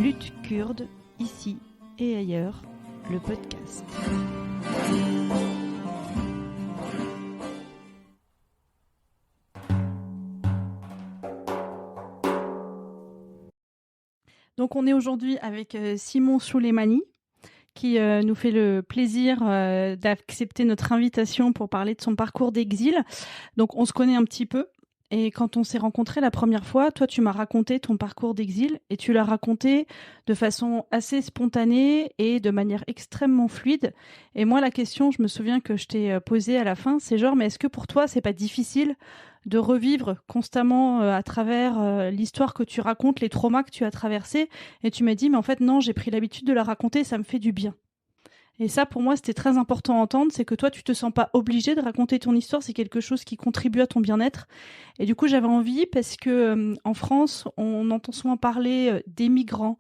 Lutte kurde, ici et ailleurs, le podcast. Donc on est aujourd'hui avec Simon Souleymani qui nous fait le plaisir d'accepter notre invitation pour parler de son parcours d'exil. Donc on se connaît un petit peu. Et quand on s'est rencontrés la première fois, toi, tu m'as raconté ton parcours d'exil et tu l'as raconté de façon assez spontanée et de manière extrêmement fluide. Et moi, la question, je me souviens que je t'ai posée à la fin, c'est genre, mais est-ce que pour toi, c'est pas difficile de revivre constamment à travers l'histoire que tu racontes, les traumas que tu as traversés? Et tu m'as dit, mais en fait, non, j'ai pris l'habitude de la raconter, ça me fait du bien. Et ça, pour moi, c'était très important à entendre, c'est que toi, tu te sens pas obligé de raconter ton histoire, c'est quelque chose qui contribue à ton bien-être. Et du coup, j'avais envie, parce que en France, on entend souvent parler des migrants,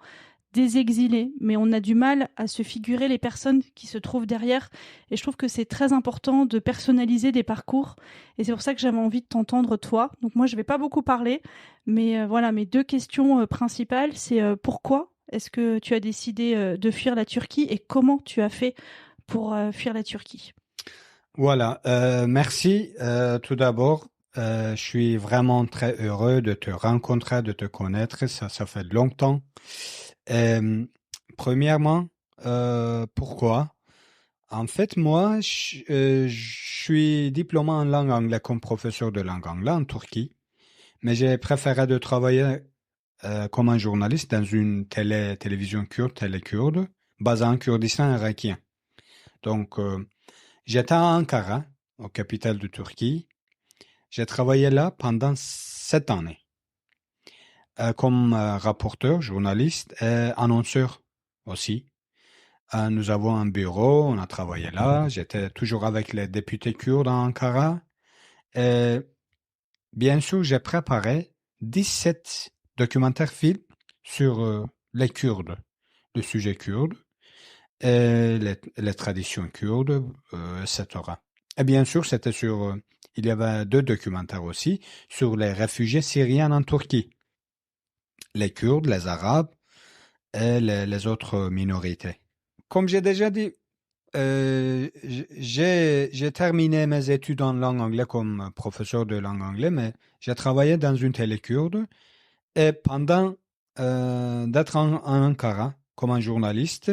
des exilés, mais on a du mal à se figurer les personnes qui se trouvent derrière. Et je trouve que c'est très important de personnaliser des parcours. Et c'est pour ça que j'avais envie de t'entendre, toi. Donc moi, je vais pas beaucoup parler, mais voilà, mes deux questions principales, c'est pourquoi est-ce que tu as décidé de fuir la Turquie et comment tu as fait pour fuir la Turquie? Voilà, merci tout d'abord. Je suis vraiment très heureux de te rencontrer, de te connaître. Ça fait longtemps. Euh, Premièrement, pourquoi? En fait, moi, je suis diplômé en langue anglaise comme professeur de langue anglaise en Turquie, mais j'ai préféré de travailler comme un journaliste dans une télévision kurde, télé-kurde, basée en Kurdistan irakien. Donc, j'étais à Ankara, au capitale de Turquie. J'ai travaillé là pendant 7 années, comme rapporteur, journaliste et annonceur aussi. Nous avons un bureau, on a travaillé là. J'étais toujours avec les députés kurdes à Ankara. Et bien sûr, j'ai préparé 17 documentaires films sur les Kurdes, le sujet kurde, et les traditions kurdes, etc. Et bien sûr, c'était sur... il y avait 2 documentaires aussi sur les réfugiés syriens en Turquie, les Kurdes, les Arabes et les autres minorités. Comme j'ai déjà dit, j'ai terminé mes études en langue anglaise comme professeur de langue anglaise, mais j'ai travaillé dans une télé kurde et pendant d'être en Ankara comme un journaliste,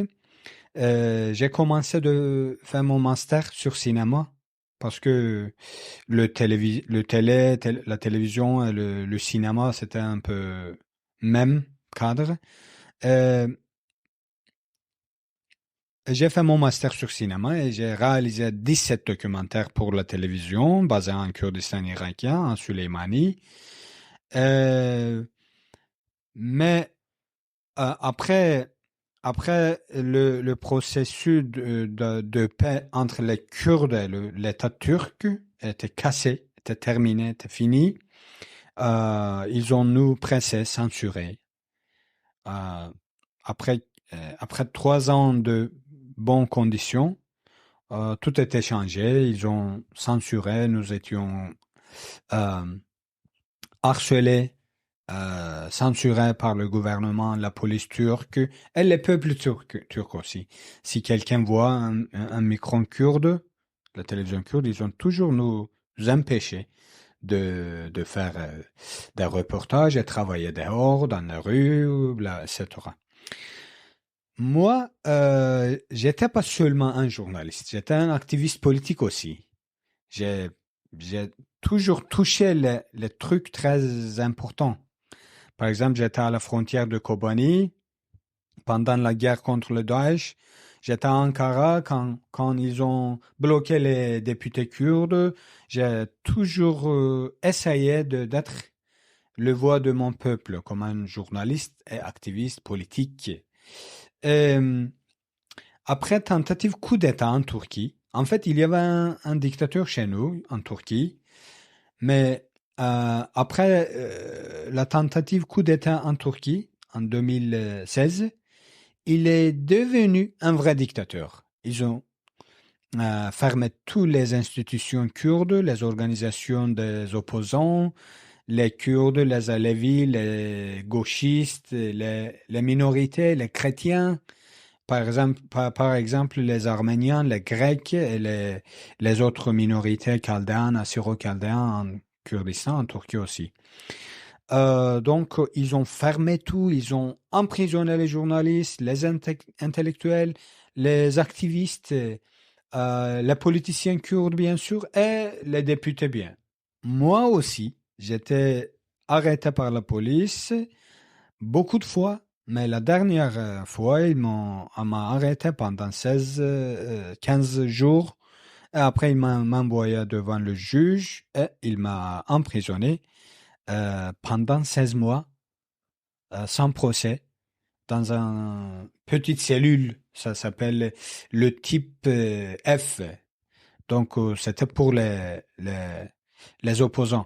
j'ai commencé de faire mon master sur cinéma parce que la télévision et le cinéma, c'était un peu même cadre. Euh, j'ai fait mon master sur cinéma et j'ai réalisé 17 documentaires pour la télévision basés en Kurdistan irakien, en Suleymani. Euh, mais après le processus de paix entre les Kurdes et l'État turc était cassé, était terminé, était fini, ils ont nous pressé, censuré. Euh, après, après 3 ans de bonnes conditions, tout était changé. Ils ont censuré, nous étions euh, harcelés, censurés par le gouvernement, la police turque et les peuples turcs aussi. Si quelqu'un voit un micro kurde, la télévision kurde, ils ont toujours nous empêché de faire des reportages et travailler dehors, dans la rue, etc. Moi, j'étais pas seulement un journaliste, j'étais un activiste politique aussi. J'ai, j'ai toujours touché les trucs très importants. Par exemple, j'étais à la frontière de Kobani pendant la guerre contre le Daesh. J'étais à Ankara quand ils ont bloqué les députés kurdes. J'ai toujours essayé d'être le voix de mon peuple comme un journaliste et activiste politique. Euh, Après tentative coup d'État en Turquie, en fait, il y avait un dictateur chez nous, en Turquie, mais après la tentative coup d'État en Turquie, en 2016, il est devenu un vrai dictateur. Ils ont fermé toutes les institutions kurdes, les organisations des opposants, les Kurdes, les Alevis, les gauchistes, les minorités, les chrétiens, par exemple, les Arméniens, les Grecs et les autres minorités chaldéennes, assyro-chaldéennes en Kurdistan, en Turquie aussi. Donc, ils ont fermé tout, ils ont emprisonné les journalistes, les intellectuels, les activistes, les politiciens kurdes, bien sûr, et les députés, bien. Moi aussi, j'étais arrêté par la police beaucoup de fois, mais la dernière fois, on m'a arrêté pendant 15 jours. Et après, il m'a envoyé devant le juge et il m'a emprisonné pendant 16 mois, sans procès, dans une petite cellule. Ça s'appelle le type F. Donc, c'était pour les opposants.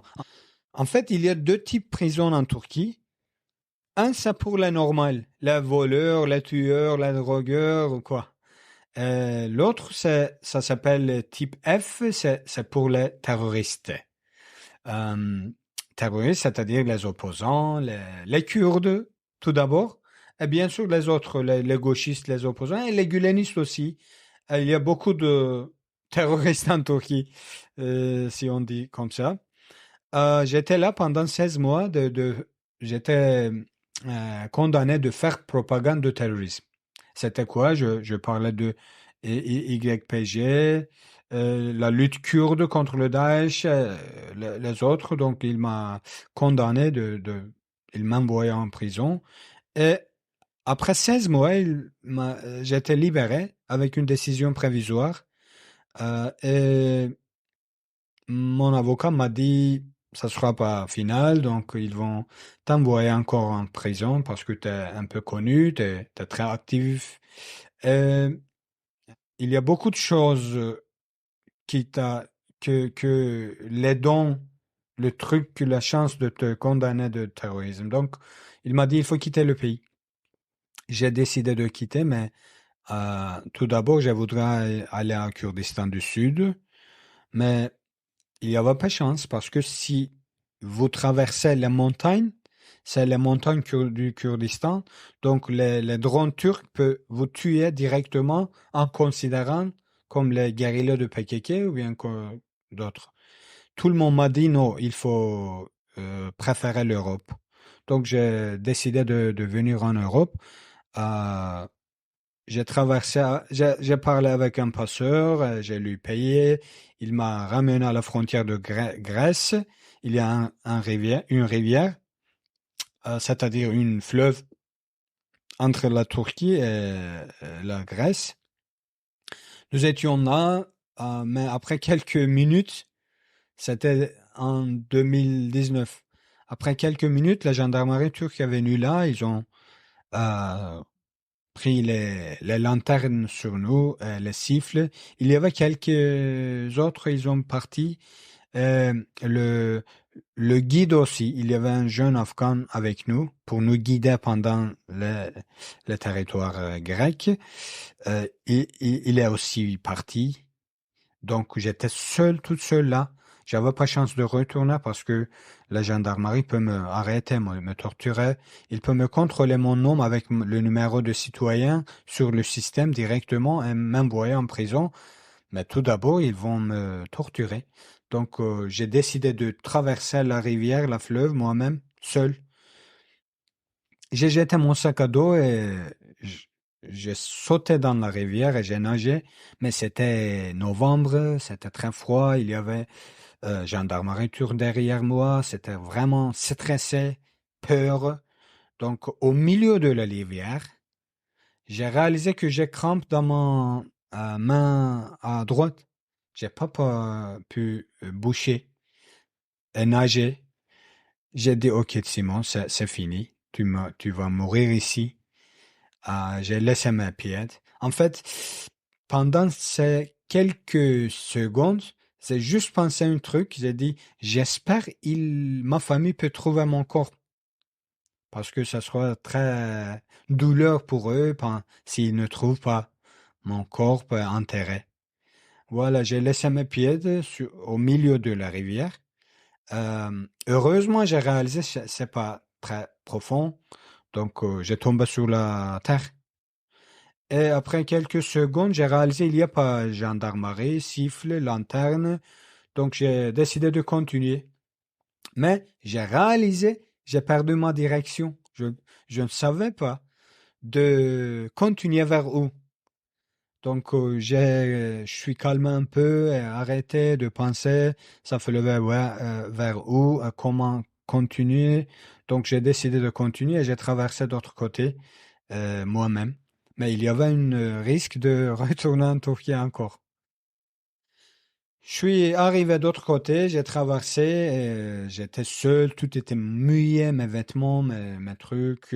En fait, il y a deux types de prisons en Turquie. Un, c'est pour les normales, les voleurs, les tueurs, les drogueurs ou quoi. L'autre, ça s'appelle type F, c'est pour les terroristes. Euh, Terroristes, c'est-à-dire les opposants, les Kurdes, tout d'abord, et bien sûr les autres, les gauchistes, les opposants, et les gulenistes aussi. Il y a beaucoup de terroristes en Turquie, si on dit comme ça. J'étais là pendant 16 mois, j'étais condamné de faire propagande de terrorisme. C'était quoi? Je parlais de YPG, la lutte kurde contre le Daesh, les autres. Donc, il m'a condamné il m'a envoyé en prison. Et après 16 mois, j'étais libéré avec une décision provisoire. Et mon avocat m'a dit, ça sera pas final, donc ils vont t'envoyer encore en prison parce que tu es un peu connu, tu es très actif. Et il y a beaucoup de choses qui t'a, que les dons, le truc, la chance de te condamner de terrorisme. Donc, il m'a dit, il faut quitter le pays. J'ai décidé de quitter, mais tout d'abord, je voudrais aller à Kurdistan du Sud, mais il n'y avait pas chance parce que si vous traversez les montagnes, c'est les montagnes du Kurdistan, donc les drones turcs peuvent vous tuer directement en considérant comme les guerrillas de PKK ou bien d'autres. Tout le monde m'a dit non, il faut préférer l'Europe. Donc j'ai décidé de venir en Europe. Euh, j'ai traversé, j'ai parlé avec un passeur, j'ai lui payé, il m'a ramené à la frontière de Grèce. Il y a une rivière, c'est-à-dire une fleuve entre la Turquie et la Grèce. Nous étions là, mais après quelques minutes, c'était en 2019. Après quelques minutes, la gendarmerie turque est venue là, ils ont euh, pris les lanternes sur nous, les siffles. Il y avait quelques autres, ils ont parti. Euh, le, le guide aussi, il y avait un jeune Afghan avec nous pour nous guider pendant le territoire grec. Il est aussi parti. Donc j'étais seul, toute seule là. J'avais pas chance de retourner parce que la gendarmerie peut me arrêter, me torturer. Il peut me contrôler mon nom avec le numéro de citoyen sur le système directement et m'envoyer en prison. Mais tout d'abord, ils vont me torturer. Donc j'ai décidé de traverser la rivière, la fleuve moi-même, seul. J'ai jeté mon sac à dos et j- j'ai sauté dans la rivière et j'ai nagé. Mais c'était novembre, c'était très froid, il y avait gendarmerie turque derrière moi, c'était vraiment stressé, peur. Donc au milieu de la rivière, j'ai réalisé que j'ai crampe dans mon main à droite. J'ai pas pu boucher et nager. J'ai dit, OK, Simon, c'est fini. Tu vas mourir ici. J'ai laissé mes pieds. En fait, pendant ces quelques secondes, j'ai juste pensé à un truc. J'ai dit, j'espère ma famille peut trouver mon corps. Parce que ça sera très douleur pour eux s'ils ne trouvent pas mon corps enterré. Voilà, j'ai laissé mes pieds au milieu de la rivière. Heureusement, j'ai réalisé que c'est pas très profond, donc j'ai tombé sur la terre. Et après quelques secondes, j'ai réalisé il n'y a pas gendarmerie, siffle, lanterne, donc j'ai décidé de continuer. Mais j'ai réalisé, j'ai perdu ma direction. Je ne savais pas de continuer vers où. Donc, je suis calmé un peu et arrêté de penser, ça fait le vers où, comment continuer. Donc, j'ai décidé de continuer et j'ai traversé d'autre côté moi-même. Mais il y avait un risque de retourner en Turquie encore. Je suis arrivé d'autre côté, j'ai traversé, j'étais seul, tout était mouillé, mes vêtements, mes trucs.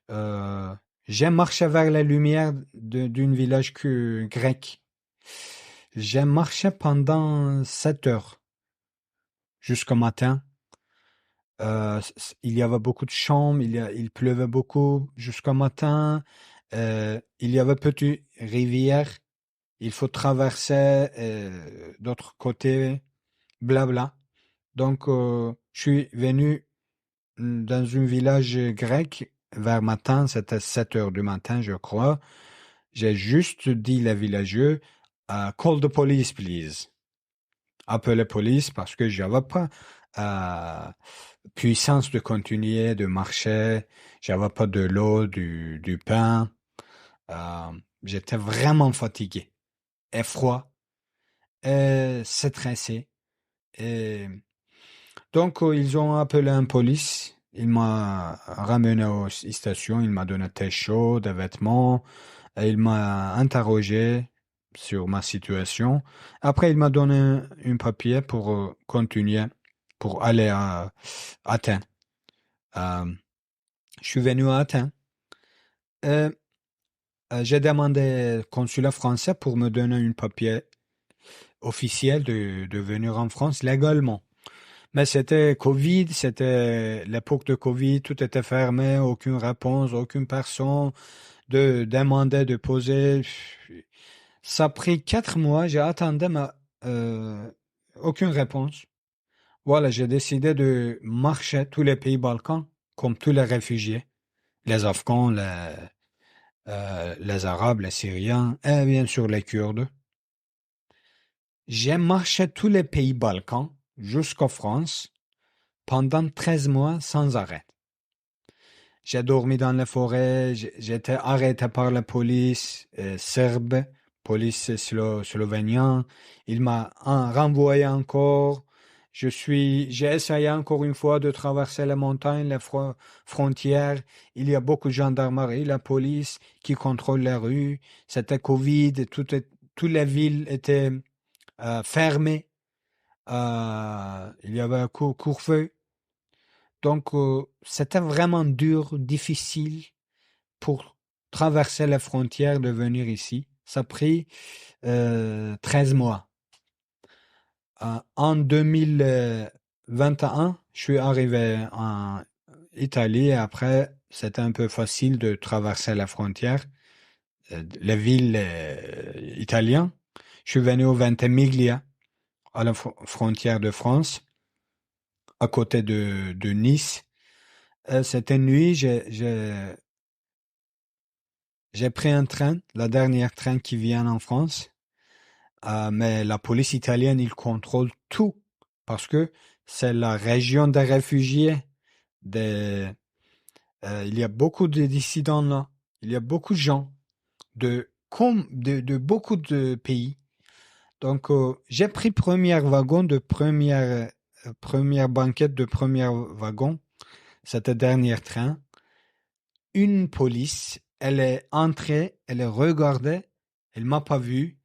Euh, j'ai marché vers la lumière d'une village grec. J'ai marché pendant 7 heures jusqu'au matin. Il y avait beaucoup de chambres, il pleuvait beaucoup jusqu'au matin. Il y avait petite rivière. Il faut traverser d'autre côté, blabla. Donc, je suis venu dans un village grec vers matin, c'était 7 heures du matin, je crois. J'ai juste dit les villageux, call the police, please. Appelez police parce que j'avais pas euh, puissance de continuer de marcher. J'avais pas de l'eau, du pain. Euh, J'étais vraiment fatigué et froid et stressé. Et donc, ils ont appelé un police. Il m'a ramené aux stations. Il m'a donné thé chaud, des vêtements. Et il m'a interrogé sur ma situation. Après, il m'a donné un papier pour continuer, pour aller à Athènes. Euh, je suis venu à Athènes. Et, j'ai demandé au consulat français pour me donner un papier officiel de venir en France légalement. Mais c'était Covid, c'était l'époque de Covid, tout était fermé, aucune réponse, aucune personne de demander, de poser. Ça a pris 4 mois, j'ai attendu euh, aucune réponse. Voilà, j'ai décidé de marcher tous les pays Balkans, comme tous les réfugiés, les Afghans, les Arabes, les Syriens et bien sûr les Kurdes. J'ai marché tous les pays Balkans jusqu'en France pendant 13 mois sans arrêt. J'ai dormi dans la forêt, j'ai été arrêté par la police serbe, police slovénienne. Il m'a renvoyé encore. J'ai essayé encore une fois de traverser les montagnes, les frontières. Il y a beaucoup de gendarmerie, la police qui contrôle les rues. C'était Covid, toutes les villes étaient fermées. Il y avait un couvre-feu. Donc, c'était vraiment dur, difficile pour traverser les frontières de venir ici. Ça a pris 13 mois. En 2021, je suis arrivé en Italie et après, c'était un peu facile de traverser la frontière, les villes italiennes. Je suis venu au Ventimiglia, à la frontière de France, à côté de Nice. C'était une nuit, j'ai pris un train, la dernière train qui vient en France, mais la police italienne, il contrôle tout parce que c'est la région des réfugiés. Des, il y a beaucoup de dissidents là. Il y a beaucoup de gens de beaucoup de pays. Donc, j'ai pris premier wagon de première banquette de premier wagon. C'était dernier train. Une police, elle est entrée, elle est regardée, elle m'a pas vu.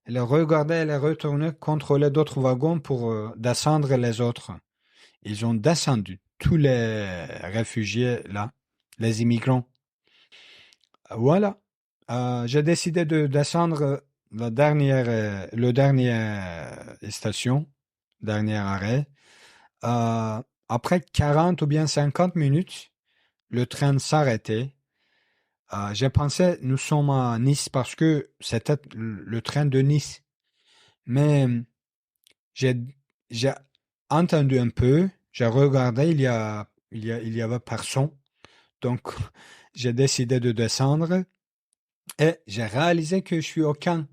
Elle a regardé, elle est retournée contrôler d'autres wagons pour descendre les autres. Ils ont descendu tous les réfugiés là, les immigrants. Voilà. J'ai décidé de descendre le dernier station, dernier arrêt. Après 40 ou bien 50 minutes, le train s'arrêtait. J'ai pensé, nous sommes à Nice parce que c'était le train de Nice. Mais j'ai, j'ai entendu un peu, j'ai regardé, il y avait personne. Donc, j'ai décidé de descendre et j'ai réalisé que je suis au Cannes.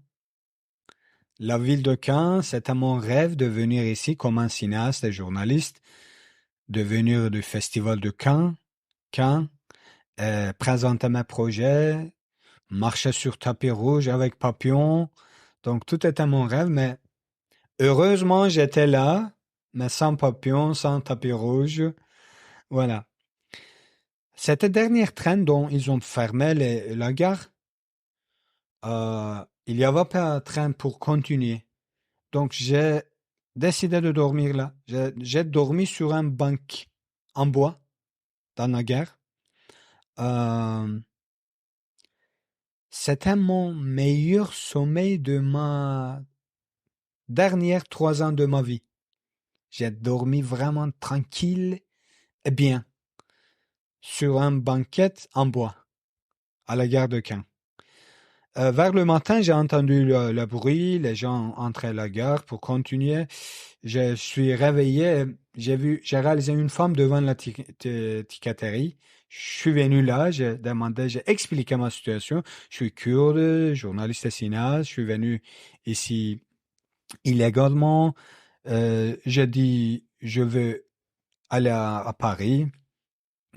La ville de Cannes, c'était mon rêve de venir ici comme un cinéaste et journaliste, de venir du festival de Cannes, présenter mes projets, marcher sur tapis rouge avec Papillon. Donc, tout était mon rêve, mais heureusement, j'étais là, mais sans Papillon, sans tapis rouge. Voilà. Cette dernière train dont ils ont fermé la gare, il n'y avait pas de train pour continuer. Donc, j'ai décidé de dormir là. J'ai dormi sur un banc en bois dans la gare. Euh, C'était mon meilleur sommeil de ma dernière 3 ans de ma vie. J'ai dormi vraiment tranquille et bien sur un banquet en bois à la gare de Caen. Vers le matin, j'ai entendu le bruit, les gens entraient à la gare pour continuer. Je suis réveillé, j'ai réalisé une femme devant la ticketerie. Je suis venu là, j'ai demandé, j'ai expliqué ma situation. Je suis kurde, journaliste et cinéaste. Je suis venu ici illégalement. J'ai dit, je veux aller à Paris,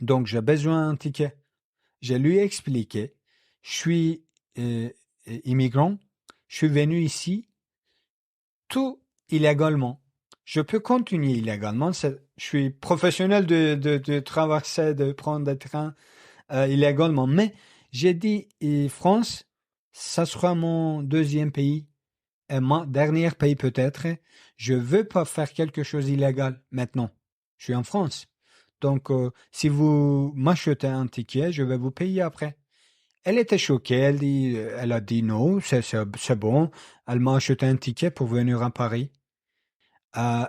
donc j'ai besoin d'un ticket. Je lui ai expliqué, je suis euh, immigrant, je suis venu ici tout illégalement. Je peux continuer illégalement. Je suis professionnel de traverser, de prendre des trains illégalement. Mais j'ai dit, France, ça sera mon deuxième pays et mon dernier pays peut-être. Je veux pas faire quelque chose d'illégal maintenant. Je suis en France. Donc, si vous m'achetez un ticket, je vais vous payer après. Elle était choquée, elle a dit non, c'est bon. Elle m'a acheté un ticket pour venir à Paris.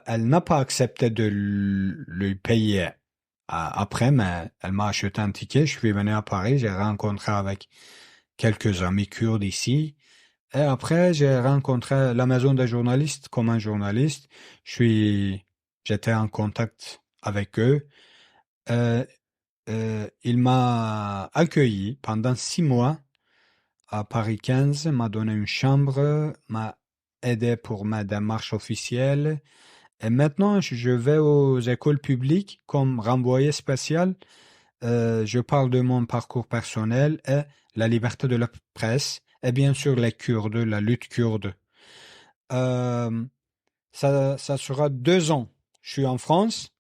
Elle n'a pas accepté de lui payer après, mais elle m'a acheté un ticket. Je suis venu à Paris, j'ai rencontré avec quelques amis kurdes ici. Et après, j'ai rencontré la maison des journalistes comme un journaliste. J'étais en contact avec eux. Euh, il m'a accueilli pendant 6 mois à Paris 15, m'a donné une chambre, m'a aidé pour ma démarche officielle. Et maintenant, je vais aux écoles publiques comme renvoyé spécial. Je parle de mon parcours personnel et la liberté de la presse et bien sûr les Kurdes, la lutte kurde. Euh, ça sera 2 ans. Je suis en France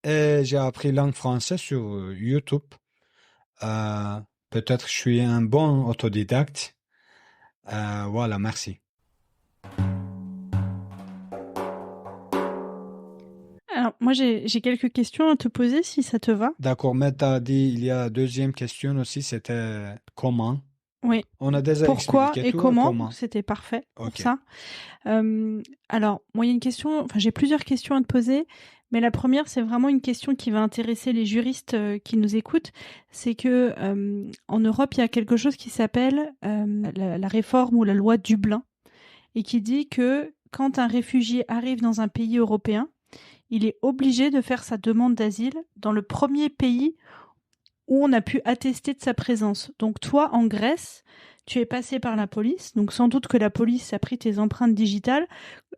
et j'ai appris langue française sur YouTube. Euh, Peut-être je suis un bon autodidacte. Voilà, merci. Alors, moi, j'ai quelques questions à te poser si ça te va. D'accord, mais tu as dit, il y a deuxième question aussi, c'était comment? Oui. On a déjà Pourquoi expliqué et tout, comment? comment? C'était parfait pour Ok, ça. Alors, moi, il y a une question, enfin, j'ai plusieurs questions à te poser, mais la première, c'est vraiment une question qui va intéresser les juristes qui nous écoutent. C'est que en Europe, il y a quelque chose qui s'appelle la réforme ou la loi Dublin, et qui dit que quand un réfugié arrive dans un pays européen, il est obligé de faire sa demande d'asile dans le premier pays où on a pu attester de sa présence. Donc toi, en Grèce, tu es passé par la police, donc sans doute que la police a pris tes empreintes digitales.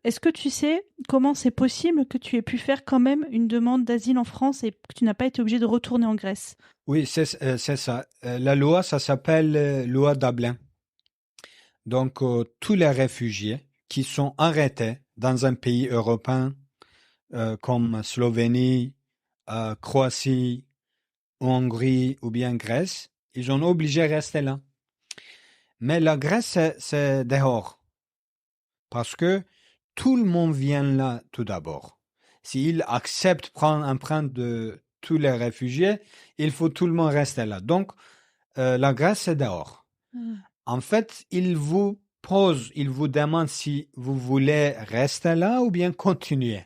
Est-ce que tu sais comment c'est possible que tu aies pu faire quand même une demande d'asile en France et que tu n'as pas été obligé de retourner en Grèce? oui, c'est ça. La loi, ça s'appelle loi Dublin. Donc, tous les réfugiés qui sont arrêtés dans un pays européen comme Slovénie, Croatie, Hongrie ou bien Grèce, ils sont obligés de rester là. Mais la Grèce, c'est dehors. Parce que tout le monde vient là tout d'abord. S'il accepte prendre empreinte de tous les réfugiés, il faut tout le monde rester là. Donc, la Grèce, c'est dehors. En fait, il vous demande si vous voulez rester là ou bien continuer.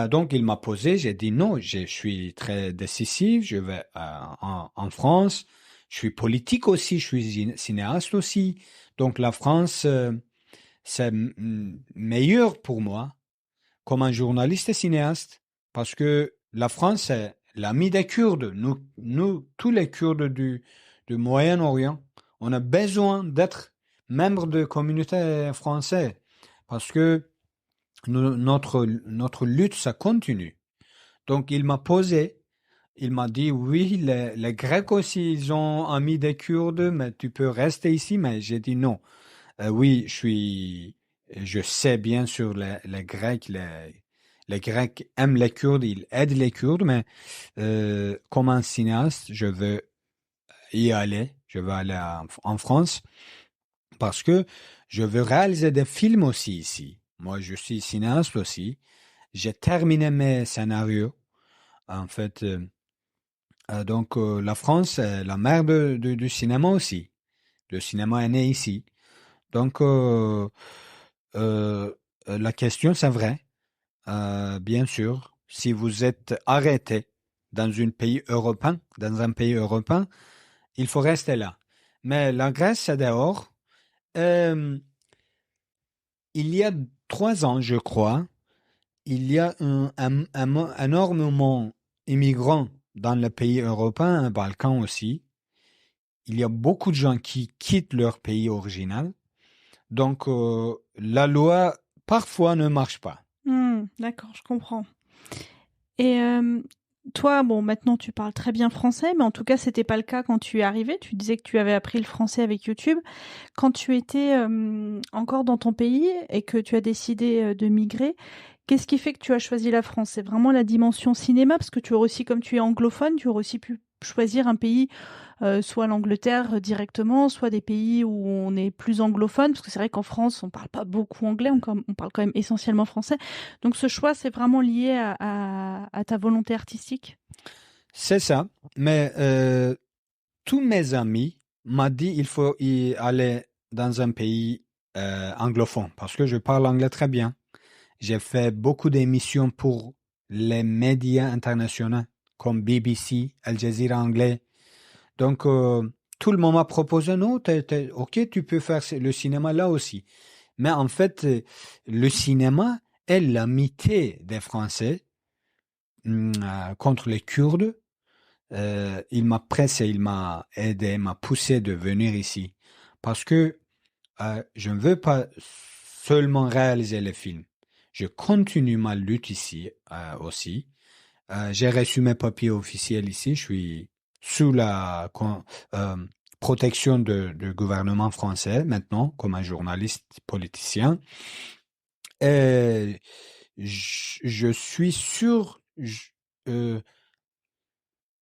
Donc, il m'a posé, j'ai dit non, je suis très décisif, je vais en France, je suis politique aussi, je suis cinéaste aussi. Donc, la France, c'est meilleur pour moi. comme un journaliste et cinéaste, parce que la France est l'ami des Kurdes. Tous les Kurdes du Moyen-Orient, on a besoin d'être membres de communauté française, parce que notre lutte, ça continue. Donc, il m'a dit, oui, les Grecs aussi, ils ont amis des Kurdes, mais tu peux rester ici. Mais j'ai dit non. Oui, je sais bien sûr les Grecs, les Grecs aiment les Kurdes, ils aident les Kurdes, mais comme un cinéaste, je veux y aller. Je veux aller en France parce que je veux réaliser des films aussi ici. Moi, je suis cinéaste aussi. J'ai terminé mes scénarios. En fait, donc la France est la mère du cinéma aussi. Le cinéma est né ici. Donc, euh, la question, c'est vrai. Bien sûr, si vous êtes arrêté dans un pays européen, il faut rester là. Mais la Grèce, c'est dehors. Euh, il y a 3 ans, je crois, il y a énormément d'immigrants dans les pays européens, Balkans aussi. Il y a beaucoup de gens qui quittent leur pays original. Donc, la loi, parfois, ne marche pas. D'accord, je comprends. Et toi, bon, maintenant tu parles très bien français, mais en tout cas, c'était pas le cas quand tu es arrivé. Tu disais que tu avais appris le français avec YouTube. Quand tu étais encore dans ton pays et que tu as décidé de migrer, qu'est-ce qui fait que tu as choisi la France? C'est vraiment la dimension cinéma, parce que tu aurais aussi, comme tu es anglophone, tu aurais aussi pu choisir un pays, soit l'Angleterre directement, soit des pays où on est plus anglophone, parce que c'est vrai qu'en France, on parle pas beaucoup anglais, on parle quand même essentiellement français. Donc ce choix, c'est vraiment lié à ta volonté artistique? C'est ça. Mais tous mes amis m'ont dit il faut y aller dans un pays anglophone parce que je parle anglais très bien. J'ai fait beaucoup d'émissions pour les médias internationaux comme BBC, Al Jazeera anglais. Donc, tout le monde m'a proposé, non, ok, tu peux faire le cinéma là aussi. Mais en fait, le cinéma est l'amitié des Français contre les Kurdes. Il m'a pressé, il m'a aidé, m'a poussé de venir ici. Parce que je ne veux pas seulement réaliser les films. Je continue ma lutte ici aussi. J'ai reçu mes papiers officiels ici. Je suis sous la euh, protection du gouvernement français maintenant, comme un journaliste politicien. Et je suis sûr, euh,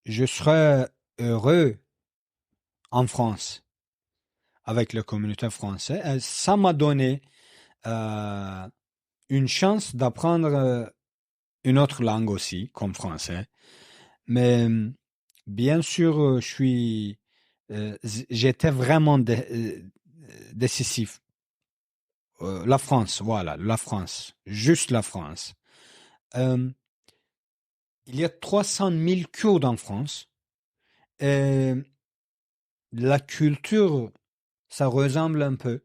je serai heureux en France avec la communauté française. Et ça m'a donné euh, une chance d'apprendre une autre langue aussi, comme français. Mais bien sûr, j'étais vraiment décisif. La France, voilà, la France, juste la France. Euh, il y a 300 000 Kurdes en France. Et la culture, ça ressemble un peu.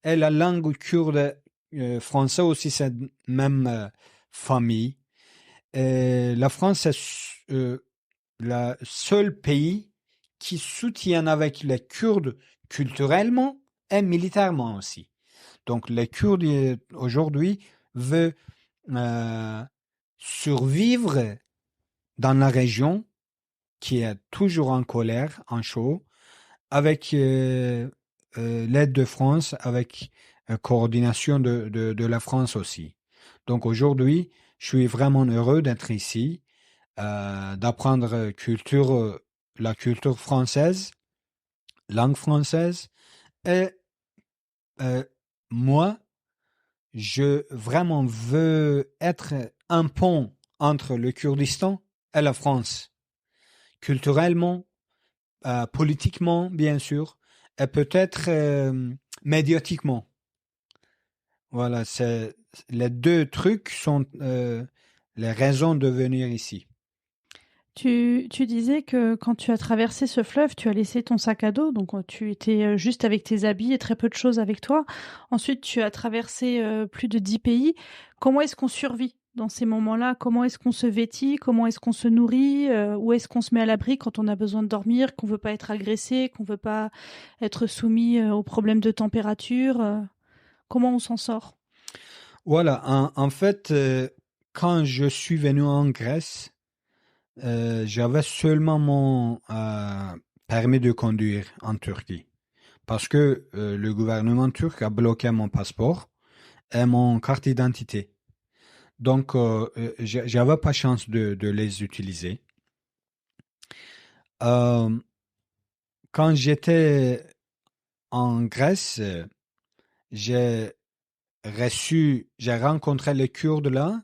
Et la langue kurde français aussi, c'est même famille. Et la France est le seul pays qui soutient avec les Kurdes culturellement et militairement aussi. Donc les Kurdes aujourd'hui veulent euh, survivre dans la région qui est toujours en colère, en chaud, avec l'aide de France, avec coordination de la France aussi. Donc aujourd'hui, je suis vraiment heureux d'être ici, d'apprendre la culture française, langue française. Et euh, moi, je vraiment veux être un pont entre le Kurdistan et la France, culturellement, politiquement, bien sûr, et peut-être médiatiquement. Voilà, les deux trucs sont les raisons de venir ici. Tu disais que quand tu as traversé ce fleuve, tu as laissé ton sac à dos, donc tu étais juste avec tes habits et très peu de choses avec toi. Ensuite, tu as traversé plus de 10 pays. Comment est-ce qu'on survit dans ces moments-là? Comment est-ce qu'on se vêtit? Comment est-ce qu'on se nourrit? Où est-ce qu'on se met à l'abri quand on a besoin de dormir, qu'on veut pas être agressé, qu'on veut pas être soumis aux problèmes de température? Comment on s'en sort? Voilà, en fait, quand je suis venu en Grèce, j'avais seulement mon permis de conduire en Turquie parce que le gouvernement turc a bloqué mon passeport et mon carte d'identité. Donc, j'avais pas chance de les utiliser. Euh, Quand j'étais en Grèce, j'ai j'ai rencontré les Kurdes là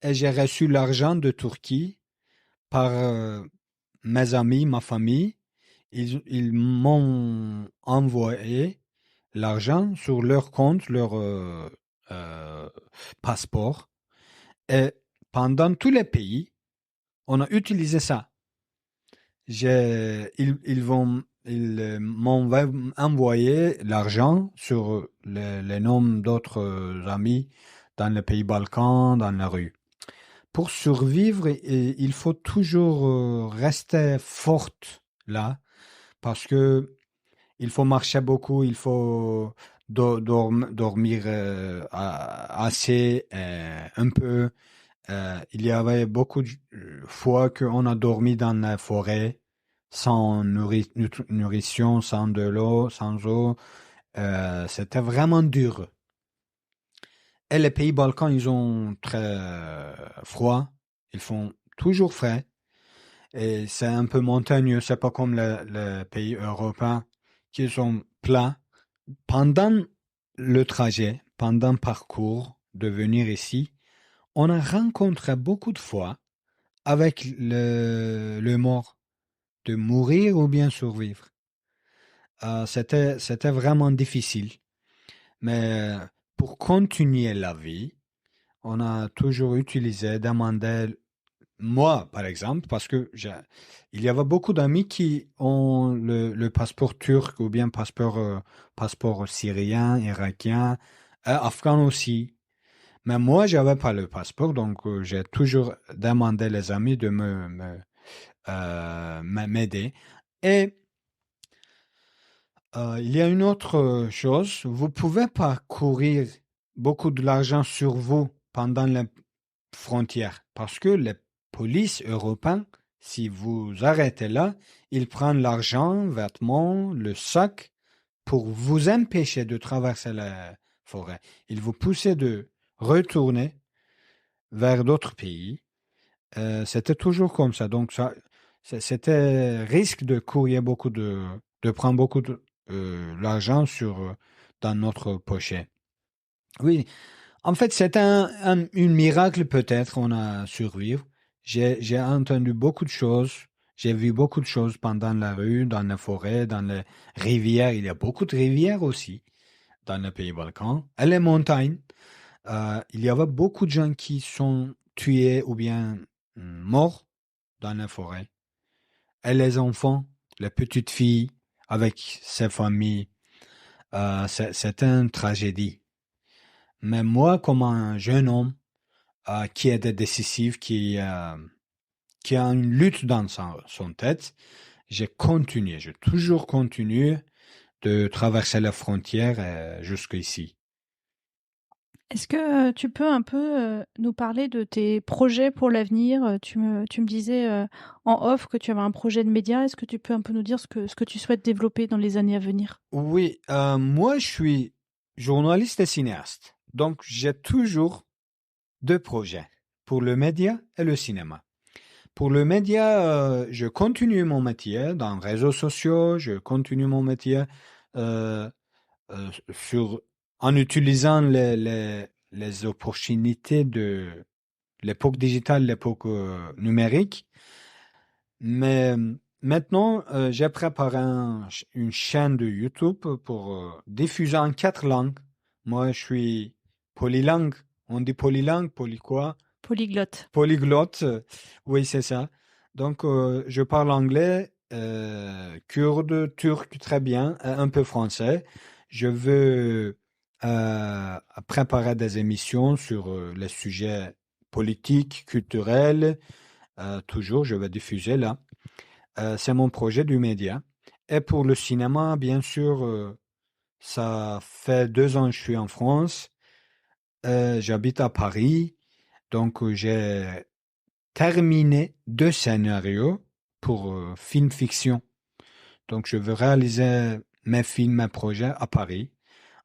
et j'ai reçu l'argent de Turquie par mes amis, ma famille. Ils m'ont envoyé l'argent sur leur compte, leur euh, passeport. Et pendant tous les pays, on a utilisé ça. Ils m'ont envoyé l'argent sur les noms d'autres amis dans les pays Balkans, dans la rue. Pour survivre, il faut toujours rester forte là, parce que il faut marcher beaucoup, il faut dormir assez, un peu. Il y avait beaucoup de fois qu'on a dormi dans la forêt, sans nourrition, sans de l'eau, sans eau. C'était vraiment dur. Et les pays Balkans, ils ont très froid. Ils font toujours frais. Et c'est un peu montagneux. C'est pas comme les pays européens qui sont plats. Pendant le trajet, pendant le parcours de venir ici, on a rencontré beaucoup de fois avec le mort, de mourir ou bien survivre. C'était vraiment difficile. Mais pour continuer la vie, on a toujours utilisé, demandé, moi par exemple, parce que il y avait beaucoup d'amis qui ont le passeport turc ou bien passeport syrien, irakien, afghan aussi. Mais moi, j'avais pas le passeport, donc j'ai toujours demandé les amis de m'aider. Et il y a une autre chose, vous pouvez pas courir beaucoup de l'argent sur vous pendant les frontières, parce que les polices européens, si vous arrêtez là, ils prennent l'argent, vêtements, le sac pour vous empêcher de traverser la forêt. Ils vous poussent de retourner vers d'autres pays. C'était toujours comme ça. Donc, c'était risque de courir beaucoup de prendre beaucoup de l'argent dans notre pochette. Oui, en fait, c'est une miracle peut-être on a survécu. J'ai entendu beaucoup de choses. J'ai vu beaucoup de choses pendant la rue, dans la forêt, dans les rivières. Il y a beaucoup de rivières aussi dans les pays Balkans. Et les montagnes. Il y avait beaucoup de gens qui sont tués ou bien morts dans la forêt. Et les enfants, les petites filles avec ses familles, c'est une tragédie. Mais moi, comme un jeune homme qui est décisif, qui a une lutte dans son tête, j'ai toujours continué de traverser la frontière jusqu'ici. Est-ce que tu peux un peu nous parler de tes projets pour l'avenir? Tu me disais en off que tu avais un projet de média. Est-ce que tu peux un peu nous dire ce que tu souhaites développer dans les années à venir? Oui, moi je suis journaliste et cinéaste. Donc j'ai toujours deux projets, pour le média et le cinéma. Pour le média, je continue mon métier dans les réseaux sociaux, je continue mon métier euh, en utilisant les opportunités de l'époque digitale, l'époque numérique. Mais maintenant, j'ai préparé une chaîne de YouTube pour diffuser en 4 langues. Moi, je suis polylingue. On dit polylingue, poly quoi? Polyglotte. Polyglotte. Oui, c'est ça. Donc, je parle anglais, kurde, turc très bien, un peu français. Je veux préparer des émissions sur les sujets politiques, culturels. Toujours, je vais diffuser là. C'est mon projet du média. Et pour le cinéma, bien sûr, ça fait 2 ans que je suis en France. J'habite à Paris. Donc, j'ai terminé 2 scénarios pour film fiction. Donc, je veux réaliser mes films, mes projets à Paris.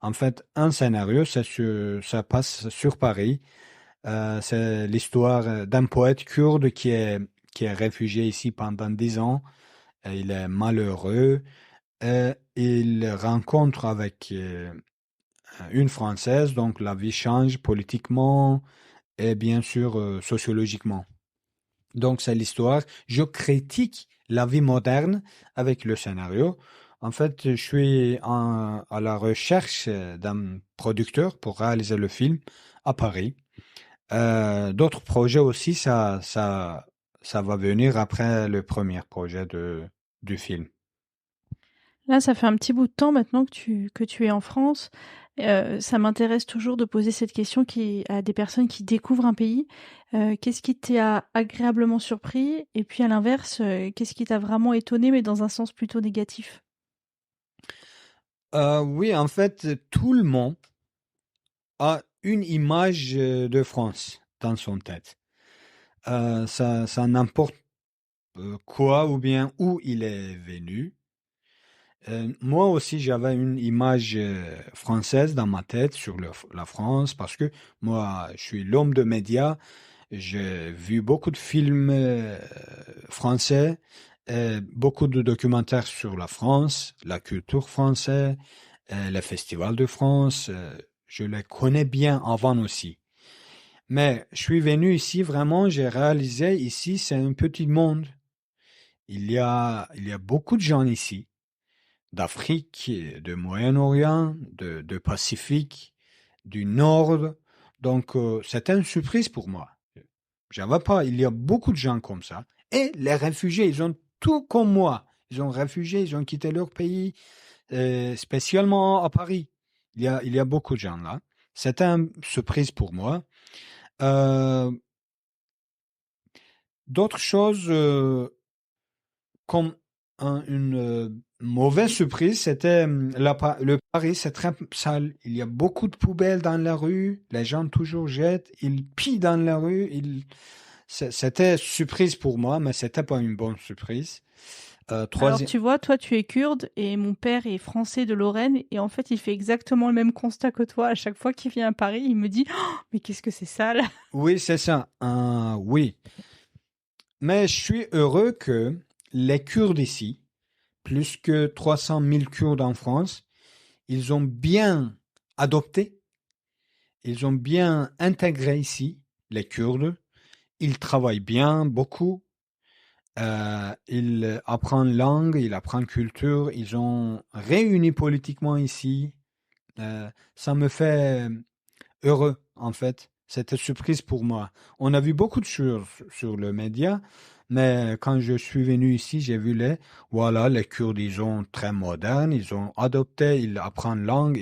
En fait, un scénario, ça passe sur Paris. C'est l'histoire d'un poète kurde qui est réfugié ici pendant 10 ans. Et il est malheureux. Et il rencontre avec une Française, donc la vie change politiquement et bien sûr sociologiquement. Donc, c'est l'histoire. Je critique la vie moderne avec le scénario. En fait, je suis à la recherche d'un producteur pour réaliser le film à Paris. D'autres projets aussi, ça va venir après le premier projet du film. Là, ça fait un petit bout de temps maintenant que tu es en France. Ça m'intéresse toujours de poser cette question à des personnes qui découvrent un pays. Qu'est-ce qui t'a agréablement surpris? Et puis à l'inverse, qu'est-ce qui t'a vraiment étonné, mais dans un sens plutôt négatif? Oui, en fait, tout le monde a une image de France dans son tête. Ça n'importe quoi ou bien où il est venu. Moi aussi, j'avais une image française dans ma tête sur la France parce que moi, je suis l'homme de médias. J'ai vu beaucoup de films français, beaucoup de documentaires sur la France, la culture française, les festivals de France. Je les connais bien avant aussi. Mais je suis venu ici, vraiment, j'ai réalisé ici, c'est un petit monde. Il y a beaucoup de gens ici, d'Afrique, de Moyen-Orient, de Pacifique, du Nord. Donc, c'était une surprise pour moi. J'avais pas, il y a beaucoup de gens comme ça. Et les réfugiés, ils ont tout comme moi. Ils ont réfugié, ils ont quitté leur pays, spécialement à Paris. Il y a beaucoup de gens là. C'était une surprise pour moi. Euh, D'autres choses comme une mauvaise surprise, c'était le Paris, c'est très sale. Il y a beaucoup de poubelles dans la rue. Les gens toujours jettent. Ils pillent dans la rue. C'était surprise pour moi, mais c'était pas une bonne surprise. Alors Troisième. tu vois, toi tu es kurde et mon père est français de Lorraine et en fait il fait exactement le même constat que toi. À chaque fois qu'il vient à Paris, il me dit «Oh, mais qu'est-ce que c'est sale!» Oui, c'est ça. Oui. Mais je suis heureux que les Kurdes ici, plus que 300 000 Kurdes en France, ils ont bien adopté, ils ont bien intégré ici les Kurdes. Ils travaillent bien, beaucoup. Ils apprennent langue, ils apprennent culture. Ils ont réuni politiquement ici. Ça me fait heureux, en fait. C'était une surprise pour moi. On a vu beaucoup de choses sur le média, mais quand je suis venu ici, j'ai vu les Kurdes, ils sont très modernes, ils ont adopté, ils apprennent langue,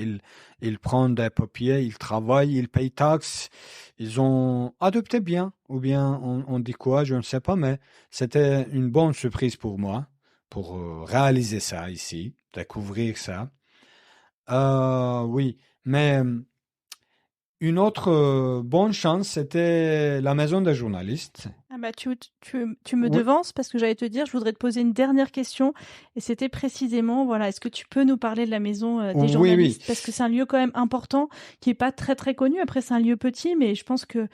ils prennent des papiers, ils travaillent, ils payent taxes, ils ont adopté bien, ou bien on dit quoi, je ne sais pas, mais c'était une bonne surprise pour moi, pour réaliser ça ici, découvrir ça. Oui, mais une autre bonne chance, c'était la maison des journalistes. Ah bah tu me Oui, devances parce que j'allais te dire, je voudrais te poser une dernière question et c'était précisément, voilà, est-ce que tu peux nous parler de la maison des oui, oui, journalistes? Parce que c'est un lieu quand même important qui est pas très très connu. Après, c'est un lieu petit, mais je pense que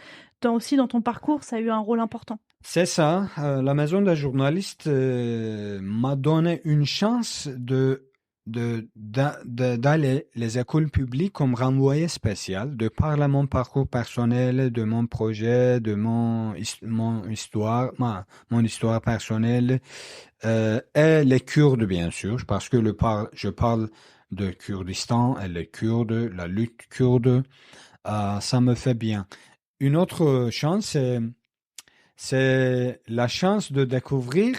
aussi dans ton parcours, ça a eu un rôle important. c'est ça. La maison des journalistes m'a donné une chance d'aller les écoles publiques comme renvoyé spécial, de par là mon parcours personnel, de mon projet, de mon histoire, mon histoire personnelle, et les Kurdes, bien sûr, parce que je parle de Kurdistan et les Kurdes, la lutte kurde, ça me fait bien. Une autre chance, c'est c'est la chance de découvrir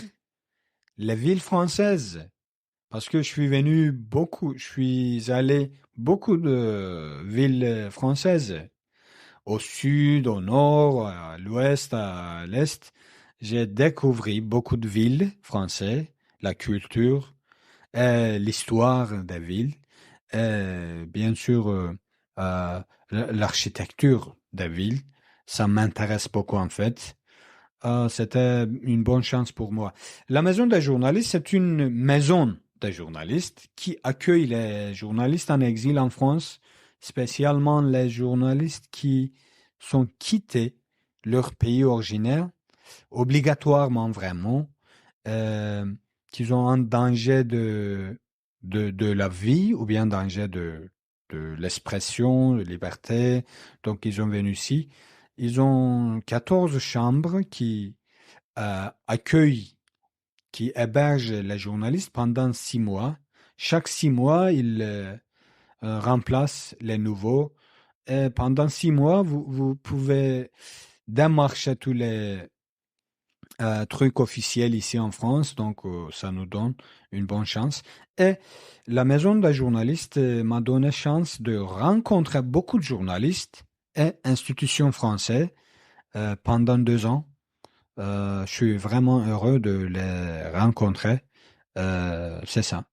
les villes françaises. Parce que je suis allé beaucoup de villes françaises. Au sud, au nord, à l'ouest, à l'est. J'ai découvert beaucoup de villes françaises, la culture, et l'histoire des villes, et bien sûr euh, l'architecture des villes. Ça m'intéresse beaucoup en fait. C'était une bonne chance pour moi. La maison des journalistes, c'est une maison des journalistes qui accueille les journalistes en exil en France, spécialement les journalistes qui sont quittés leur pays originaire, obligatoirement vraiment, euh, qui sont en danger de la vie ou bien en danger de l'expression, de liberté. Donc, ils sont venus ici. Ils ont 14 chambres accueillent, qui hébergent les journalistes pendant 6 mois. Chaque 6 mois, ils remplacent les nouveaux. Et pendant 6 mois, vous pouvez démarcher tous les trucs officiels ici en France. Donc, ça nous donne une bonne chance. Et la maison des journalistes m'a donné chance de rencontrer beaucoup de journalistes et institutions françaises pendant 2 ans. Je suis vraiment heureux de les rencontrer. C'est ça.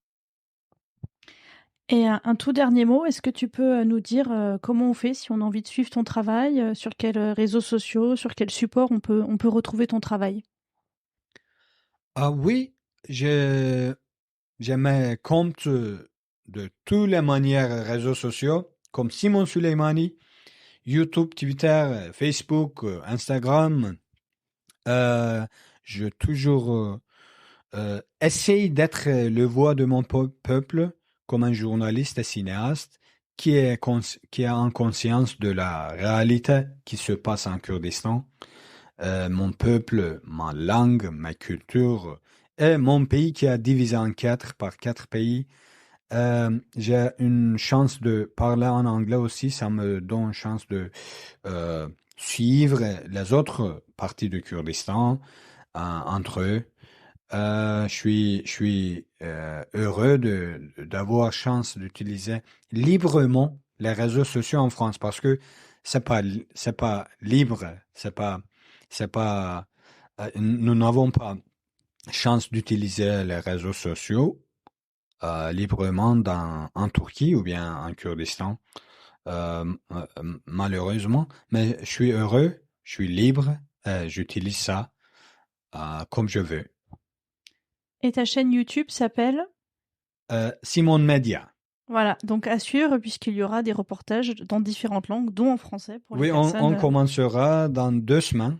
Et un tout dernier mot, est-ce que tu peux nous dire comment on fait si on a envie de suivre ton travail, sur quels réseaux sociaux, sur quel support on peut retrouver ton travail? Ah oui, j'ai mes comptes de toutes les manières réseaux sociaux, comme Simon Suleimani, YouTube, Twitter, Facebook, Instagram. Je toujours essaye d'être le voix de mon peuple comme un journaliste et cinéaste qui a en conscience de la réalité qui se passe en Kurdistan, mon peuple, ma langue, ma culture et mon pays qui est divisé en quatre par 4 pays. J'ai une chance de parler en anglais aussi, ça me donne une chance de euh, suivre les autres parties du Kurdistan entre eux. Je suis heureux d'avoir chance d'utiliser librement les réseaux sociaux en France parce que c'est pas libre, c'est pas, nous n'avons pas chance d'utiliser les réseaux sociaux librement en Turquie ou bien en Kurdistan, malheureusement. Mais je suis heureux, je suis libre, j'utilise ça comme je veux. Et ta chaîne YouTube s'appelle? Simon Media. Voilà, donc à suivre puisqu'il y aura des reportages dans différentes langues, dont en français pour les Oui, personnes. on commencera dans 2 semaines.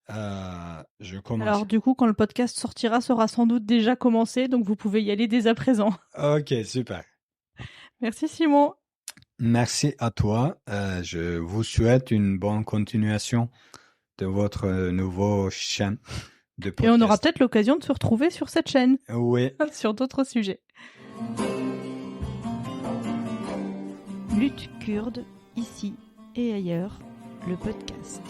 Je commence. Alors du coup, quand le podcast sortira, ça aura sans doute déjà commencé, donc vous pouvez y aller dès à présent. Ok, super. Merci Simon. Merci à toi. Je vous souhaite une bonne continuation de votre nouveau chaîne de podcast. Et on aura peut-être l'occasion de se retrouver sur cette chaîne. Oui. Sur d'autres sujets. Lutte kurde, ici et ailleurs, le podcast.